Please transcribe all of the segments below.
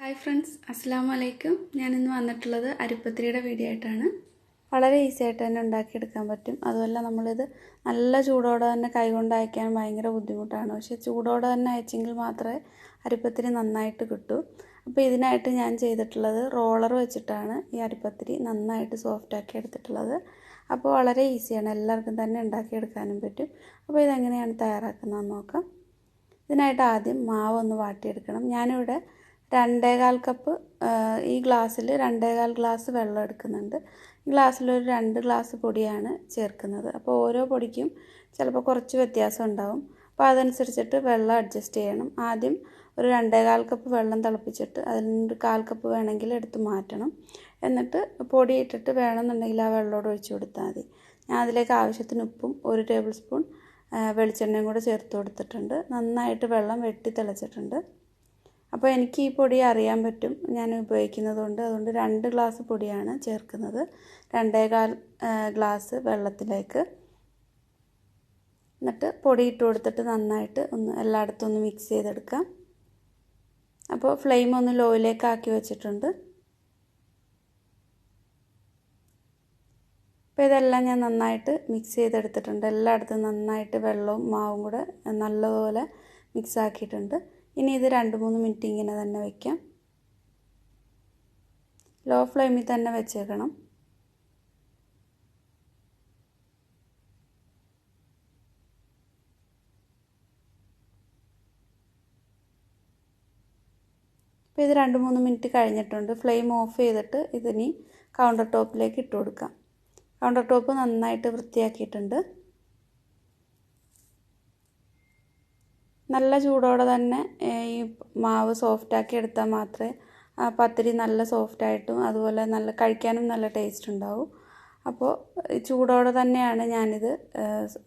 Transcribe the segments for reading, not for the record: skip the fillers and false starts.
Hi friends, അസ്സലാമു അലൈക്കും. ഞാനിന്ന് വന്നിട്ടുള്ളത് അരിപ്പത്തിരിയുടെ വീഡിയോ ആയിട്ടാണ്. വളരെ ഈസി ആയിട്ട് തന്നെ ഉണ്ടാക്കിയെടുക്കാൻ പറ്റും. അതുമല്ല നമ്മളിത് നല്ല ചൂടോടെ തന്നെ കൈകൊണ്ട് അയക്കാൻ ഭയങ്കര ബുദ്ധിമുട്ടാണ്. പക്ഷേ ചൂടോടെ തന്നെ അയച്ചെങ്കിൽ മാത്രമേ അരിപ്പത്തിരി നന്നായിട്ട് കിട്ടൂ. അപ്പോൾ ഇതിനായിട്ട് ഞാൻ ചെയ്തിട്ടുള്ളത് റോളർ വെച്ചിട്ടാണ് ഈ അരിപ്പത്തിരി നന്നായിട്ട് സോഫ്റ്റാക്കി എടുത്തിട്ടുള്ളത്. അപ്പോൾ വളരെ ഈസിയാണ്, എല്ലാവർക്കും തന്നെ ഉണ്ടാക്കിയെടുക്കാനും പറ്റും. അപ്പോൾ ഇതെങ്ങനെയാണ് തയ്യാറാക്കുന്നതെന്ന് നോക്കാം. ഇതിനായിട്ട് ആദ്യം മാവ് ഒന്ന് വാട്ടിയെടുക്കണം. ഞാനിവിടെ 2.25 കപ്പ് ഈ ഗ്ലാസ്സിൽ 2.25 ഗ്ലാസ് വെള്ളം എടുക്കുന്നുണ്ട്. ഈ ഗ്ലാസ്സിലൊരു 2 ഗ്ലാസ് പൊടിയാണ് ചേർക്കുന്നത്. അപ്പോൾ ഓരോ പൊടിക്കും ചിലപ്പോൾ കുറച്ച് വ്യത്യാസം ഉണ്ടാവും. അപ്പോൾ അതനുസരിച്ചിട്ട് വെള്ളം അഡ്ജസ്റ്റ് ചെയ്യണം. ആദ്യം ഒരു 2.25 കപ്പ് വെള്ളം തിളപ്പിച്ചിട്ട് അതിൽ നിന്ന് 1/4 കപ്പ് വേണമെങ്കിൽ എടുത്ത് മാറ്റണം. എന്നിട്ട് പൊടി ഇട്ടിട്ട് വേണമെന്നുണ്ടെങ്കിൽ ആ വെള്ളത്തോട് ഒഴിച്ചു കൊടുത്താൽ മതി. ഞാൻ അതിലേക്ക് ആവശ്യത്തിന് ഉപ്പും 1 ടേബിൾ സ്പൂൺ വെളിച്ചെണ്ണയും കൂടെ ചേർത്ത് കൊടുത്തിട്ടുണ്ട്. നന്നായിട്ട് വെള്ളം വെട്ടി തിളച്ചിട്ടുണ്ട്. അപ്പോൾ എനിക്ക് ഈ പൊടി അറിയാൻ പറ്റും, ഞാൻ ഉപയോഗിക്കുന്നതുകൊണ്ട്. അതുകൊണ്ട് 2 ഗ്ലാസ് പൊടിയാണ് ചേർക്കുന്നത് 2.25 ഗ്ലാസ് വെള്ളത്തിലേക്ക്. എന്നിട്ട് പൊടി ഇട്ട് കൊടുത്തിട്ട് നന്നായിട്ട് ഒന്ന് എല്ലായിടത്തും ഒന്ന് മിക്സ് ചെയ്തെടുക്കാം. അപ്പോൾ ഫ്ലെയിം ഒന്ന് ലോയിലേക്ക് ആക്കി വെച്ചിട്ടുണ്ട്. അപ്പോൾ ഇതെല്ലാം ഞാൻ നന്നായിട്ട് മിക്സ് ചെയ്തെടുത്തിട്ടുണ്ട്. എല്ലായിടത്തും നന്നായിട്ട് വെള്ളവും മാവും കൂടെ നല്ലപോലെ മിക്സ് ആക്കിയിട്ടുണ്ട്. ഇനി ഇത് 2-3 മിനിറ്റ് ഇങ്ങനെ തന്നെ വയ്ക്കാം. ലോ ഫ്ലെയിമിൽ തന്നെ വെച്ചേക്കണം. അപ്പോൾ ഇത് 2-3 മിനിറ്റ് കഴിഞ്ഞിട്ടുണ്ട്. ഫ്ലെയിം ഓഫ് ചെയ്തിട്ട് ഇതിനി കൗണ്ടർ ടോപ്പിലേക്ക് ഇട്ട് കൊടുക്കാം. കൗണ്ടർ ടോപ്പ് നന്നായിട്ട് വൃത്തിയാക്കിയിട്ടുണ്ട്. നല്ല ചൂടോടെ തന്നെ ഈ മാവ് സോഫ്റ്റാക്കി എടുത്താൽ മാത്രമേ പത്തിരി നല്ല സോഫ്റ്റായിട്ടും അതുപോലെ നല്ല കഴിക്കാനും നല്ല ടേസ്റ്റ് ഉണ്ടാവും. അപ്പോൾ ചൂടോടെ തന്നെയാണ് ഞാനിത്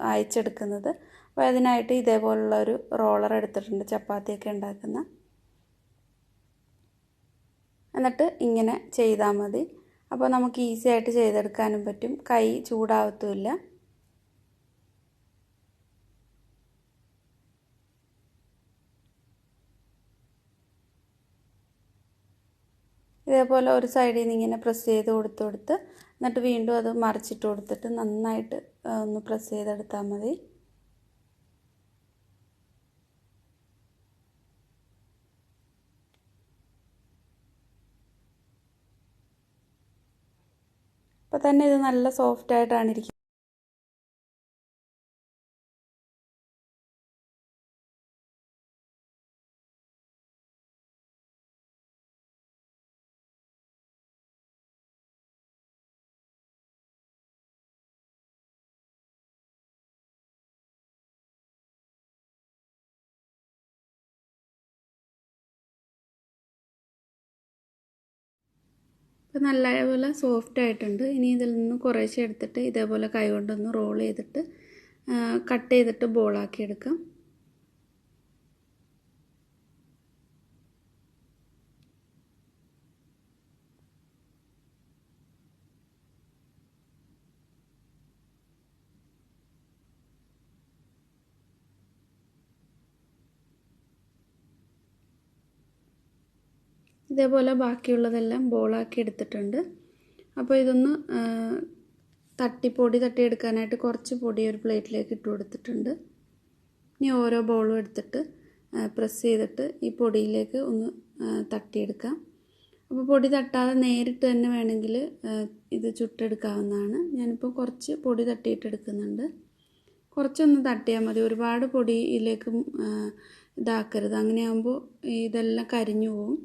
അയച്ചെടുക്കുന്നത്. അപ്പോൾ അതിനായിട്ട് ഇതേപോലുള്ള ഒരു റോളർ എടുത്തിട്ടുണ്ട്, ചപ്പാത്തിയൊക്കെ ഉണ്ടാക്കുന്ന. എന്നിട്ട് ഇങ്ങനെ ചെയ്താൽ മതി. അപ്പോൾ നമുക്ക് ഈസി ആയിട്ട് ചെയ്തെടുക്കാനും പറ്റും, കൈ ചൂടാവത്തുമില്ല. ഇതേപോലെ ഒരു സൈഡിൽ നിന്ന് ഇങ്ങനെ പ്രസ് ചെയ്ത് കൊടുത്ത് എന്നിട്ട് വീണ്ടും അത് മറിച്ചിട്ട് കൊടുത്തിട്ട് നന്നായിട്ട് ഒന്ന് പ്രസ് ചെയ്തെടുത്താൽ മതി. അപ്പോൾ തന്നെ ഇത് നല്ല സോഫ്റ്റായിട്ടാണ് ഇരിക്കുന്നത്. അപ്പോൾ നല്ലപോലെ സോഫ്റ്റ് ആയിട്ടുണ്ട്. ഇനി ഇതിൽ നിന്ന് കുറേശ്ശെ എടുത്തിട്ട് ഇതേപോലെ കൈ കൊണ്ടൊന്ന് റോൾ ചെയ്തിട്ട് കട്ട് ചെയ്തിട്ട് ബോളാക്കി എടുക്കാം. ഇതേപോലെ ബാക്കിയുള്ളതെല്ലാം ബോളാക്കി എടുത്തിട്ടുണ്ട്. അപ്പോൾ ഇതൊന്ന് പൊടി തട്ടിയെടുക്കാനായിട്ട് കുറച്ച് പൊടി ഒരു പ്ലേറ്റിലേക്ക് ഇട്ട് കൊടുത്തിട്ടുണ്ട്. ഇനി ഓരോ ബോളും എടുത്തിട്ട് പ്രസ് ചെയ്തിട്ട് ഈ പൊടിയിലേക്ക് ഒന്ന് തട്ടിയെടുക്കാം. അപ്പോൾ പൊടി തട്ടാതെ നേരിട്ട് തന്നെ വേണമെങ്കിൽ ഇത് ചുട്ടെടുക്കാവുന്നതാണ്. ഞാനിപ്പോൾ കുറച്ച് പൊടി തട്ടിയിട്ടെടുക്കുന്നുണ്ട്. കുറച്ചൊന്ന് തട്ടിയാൽ മതി, ഒരുപാട് പൊടിയിലേക്ക് ഇതാക്കരുത്. അങ്ങനെയാകുമ്പോൾ ഇതെല്ലാം കരിഞ്ഞു പോവും.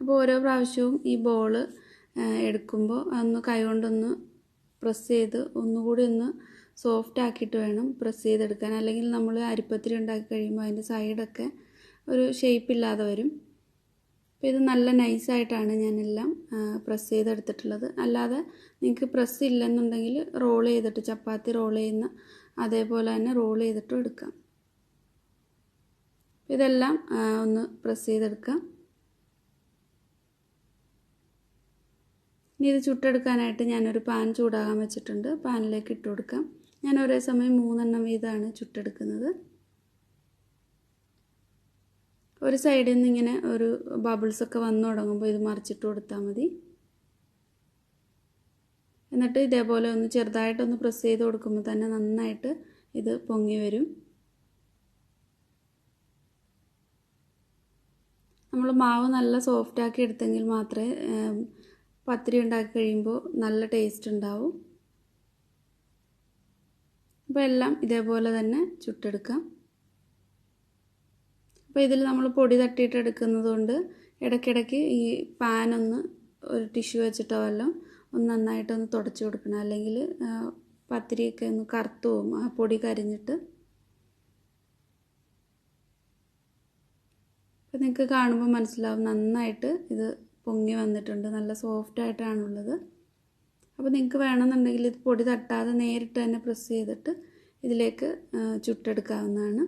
അപ്പോൾ ഓരോ പ്രാവശ്യവും ഈ ബോൾ എടുക്കുമ്പോൾ ഒന്ന് കൈകൊണ്ടൊന്ന് പ്രസ് ചെയ്ത് ഒന്നുകൂടി ഒന്ന് സോഫ്റ്റ് ആക്കിയിട്ട് വേണം പ്രസ് ചെയ്തെടുക്കാൻ. അല്ലെങ്കിൽ നമ്മൾ അരിപ്പത്തിരി ഉണ്ടാക്കി കഴിയുമ്പോൾ അതിൻ്റെ സൈഡൊക്കെ ഒരു ഷേപ്പില്ലാതെ വരും. അപ്പോൾ ഇത് നല്ല നൈസായിട്ടാണ് ഞാനെല്ലാം പ്രസ് ചെയ്തെടുത്തിട്ടുള്ളത്. അല്ലാതെ നിങ്ങൾക്ക് പ്രസ് ഇല്ലെന്നുണ്ടെങ്കിൽ റോൾ ചെയ്തിട്ട് ചപ്പാത്തി റോൾ ചെയ്യുന്ന അതേപോലെ തന്നെ റോൾ ചെയ്തിട്ടും എടുക്കാം. ഇതെല്ലാം ഒന്ന് പ്രസ് ചെയ്തെടുക്കാം. ഇനി ഇത് ചുട്ടെടുക്കാനായിട്ട് ഞാനൊരു പാൻ ചൂടാകാൻ വെച്ചിട്ടുണ്ട്. പാനിലേക്ക് ഇട്ട് കൊടുക്കാം. ഞാൻ ഒരേ സമയം 3 എണ്ണം വീതമാണ് ചുട്ടെടുക്കുന്നത്. ഒരു സൈഡിൽ നിന്ന് ഇങ്ങനെ ഒരു ബബിൾസൊക്കെ വന്നു തുടങ്ങുമ്പോൾ ഇത് മറിച്ചിട്ട് കൊടുത്താൽ മതി. എന്നിട്ട് ഇതേപോലെ ഒന്ന് ചെറുതായിട്ടൊന്ന് പ്രസ് ചെയ്ത് കൊടുക്കുമ്പോൾ തന്നെ നന്നായിട്ട് ഇത് പൊങ്ങി വരും. നമ്മൾ മാവ് നല്ല സോഫ്റ്റാക്കി എടുത്തെങ്കിൽ മാത്രമേ പത്തിരി ഉണ്ടാക്കി കഴിയുമ്പോൾ നല്ല ടേസ്റ്റ് ഉണ്ടാവും. അപ്പോൾ എല്ലാം ഇതേപോലെ തന്നെ ചുട്ടെടുക്കാം. അപ്പോൾ ഇതിൽ നമ്മൾ പൊടി തട്ടിയിട്ട് എടുക്കുന്നത് കൊണ്ട് ഇടയ്ക്കിടയ്ക്ക് ഈ പാനൊന്ന് ഒരു ടിഷ്യൂ വെച്ചിട്ടോ വല്ലതും ഒന്ന് നന്നായിട്ടൊന്ന് തുടച്ച് കൊടുക്കണം, അല്ലെങ്കിൽ പത്തിരിയൊക്കെ ഒന്ന് കറുത്തു പോകും ആ പൊടി കരിഞ്ഞിട്ട്. അപ്പോൾ നിങ്ങൾക്ക് കാണുമ്പോൾ മനസ്സിലാവും നന്നായിട്ട് ഇത് പൊങ്ങി വന്നിട്ടുണ്ട്, നല്ല സോഫ്റ്റായിട്ടാണുള്ളത്. അപ്പോൾ നിങ്ങൾക്ക് വേണമെന്നുണ്ടെങ്കിൽ ഇത് പൊടി തട്ടാതെ നേരിട്ട് തന്നെ പ്രസ് ചെയ്തിട്ട് ഇതിലേക്ക് ചുട്ടെടുക്കാവുന്നതാണ്.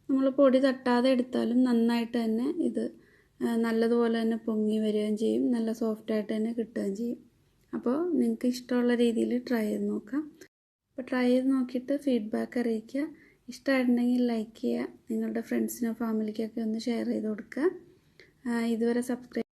നമ്മൾ പൊടി തട്ടാതെ എടുത്താലും നന്നായിട്ട് തന്നെ ഇത് നല്ലതുപോലെ തന്നെ പൊങ്ങി വരികയും ചെയ്യും, നല്ല സോഫ്റ്റായിട്ട് തന്നെ കിട്ടുകയും ചെയ്യും. അപ്പോൾ നിങ്ങൾക്ക് ഇഷ്ടമുള്ള രീതിയിൽ ട്രൈ ചെയ്ത് നോക്കാം. അപ്പോൾ ട്രൈ ചെയ്ത് നോക്കിയിട്ട് ഫീഡ്ബാക്ക് അറിയിക്കുക. ഇഷ്ടമായിട്ടുണ്ടെങ്കിൽ ലൈക്ക് ചെയ്യുക, നിങ്ങളുടെ ഫ്രണ്ട്സിനോ ഫാമിലിക്കൊക്കെ ഒന്ന് ഷെയർ ചെയ്ത് കൊടുക്കുക. ഇതുവരെ സബ്സ്ക്രൈബ്